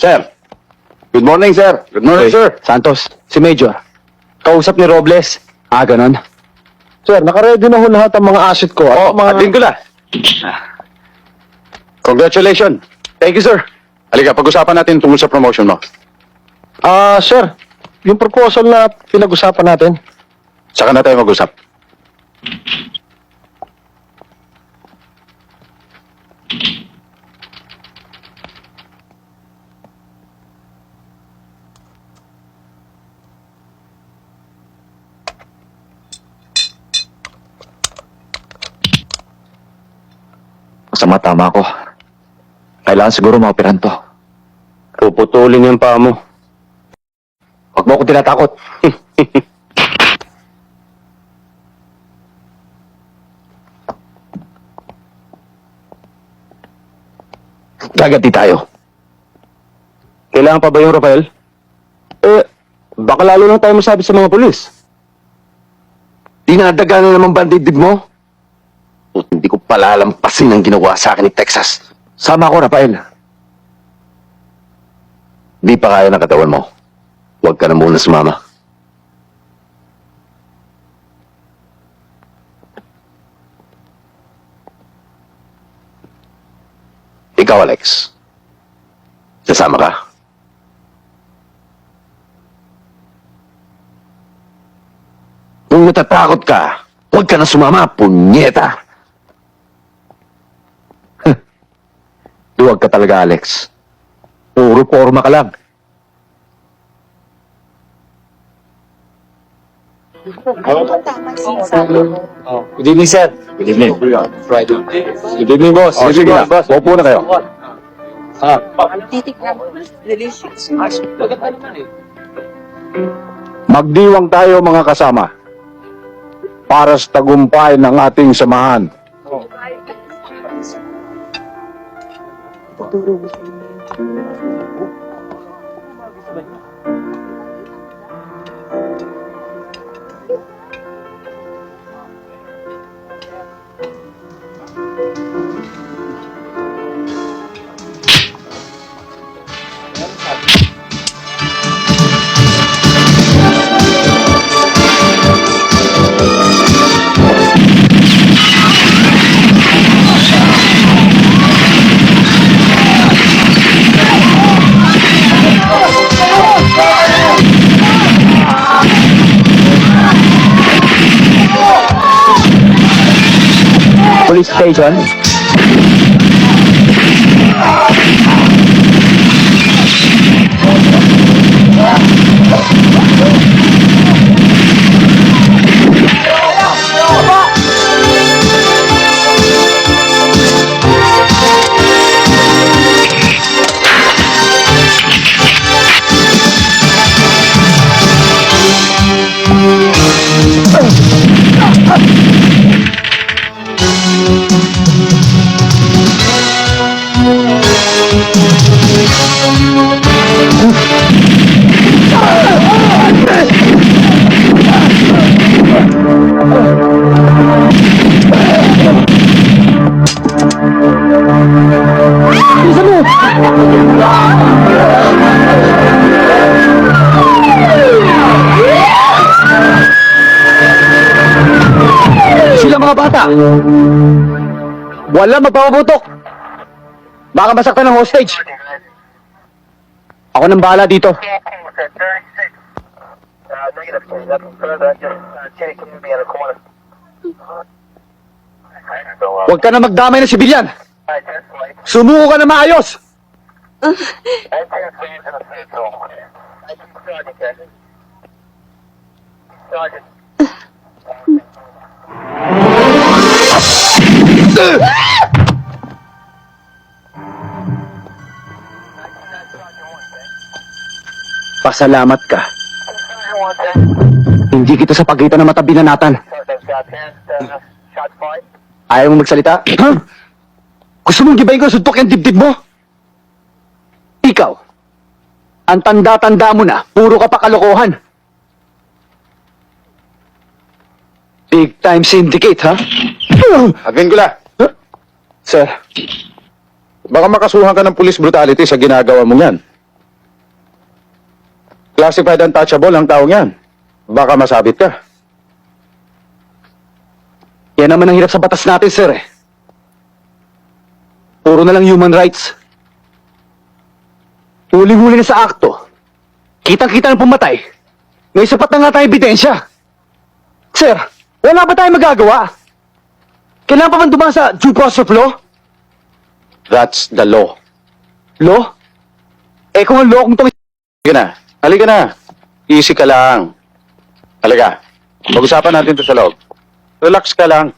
Sir. Good morning, sir. Good morning, sir. Santos, si Major. Kausap ni Robles. Ganon. Sir, nakaredy na ho lahat ang mga asset ko. Oh, admin ko na. Congratulations. Thank you, sir. Halika, pag-usapan natin tungkol sa promotion mo. Sir, yung proposal na pinag-usapan natin. Saka na tayo mag-usap. Masama, tama ako. Kailangan siguro maoperahan to. Puputulin yung paa mo. Huwag mo ako tinatakot. Gagati tayo. Kailangan pa ba yung Rafael? Baka lalo lang tayo masabi sa mga pulis. Dinadaga na naman ba ang dibdib mo? O hindi ko palalampasin ang ginawa sa akin ni Texas. Sama ako, Rafael. Di pa kaya ng katawan mo. Huwag ka na muna sumama. Ikaw, Alex. Sasama ka? Kung natatakot ka, huwag ka na sumama, punyeta! Huwag ka talaga, Alex. Puro porma ka lang. Good evening, sir. Good evening. Friday. Good evening, boss. Oh, sige na. Upo na kayo. Titikman ko. Delicious. Magdiwang tayo mga kasama para sa tagumpay ng ating samahan. Police station. Sila mga bata. Wala magpapabutok. Baka masaktan ng hostage. Ako nang bahala dito. Huwag ka na magdamay ng sibilyan. Sumuko ka na maayos. Pasalamat ka. Hindi kita sa pagitan ng mata binanatan. Ayaw mo magsalita? Huh? Gusto mong gibayin ko na suntok yung dibdib mo? Ikaw, ang tanda-tanda mo na, puro ka pa kalokohan. Big time syndicate, ha? Admin ko na. Sir, Baka makasuhan ka ng police brutality sa ginagawa mo yan. Classified untouchable ang taong yan. Baka masabit ka. Yan naman ang hirap sa batas natin, sir eh. Puro na lang human rights. Huli-huli na sa akto. Kitang-kita ng pumatay. May sapat na nga tayong ebidensya. Sir, wala ba tayong magagawa? Kailangan pa man dumaan sa due process of law? That's the law. Law? Eh kung ang law kung itong... Halika na. Halika na. Easy ka lang. Halika. Pag-usapan natin to sa loob. Relax ka lang.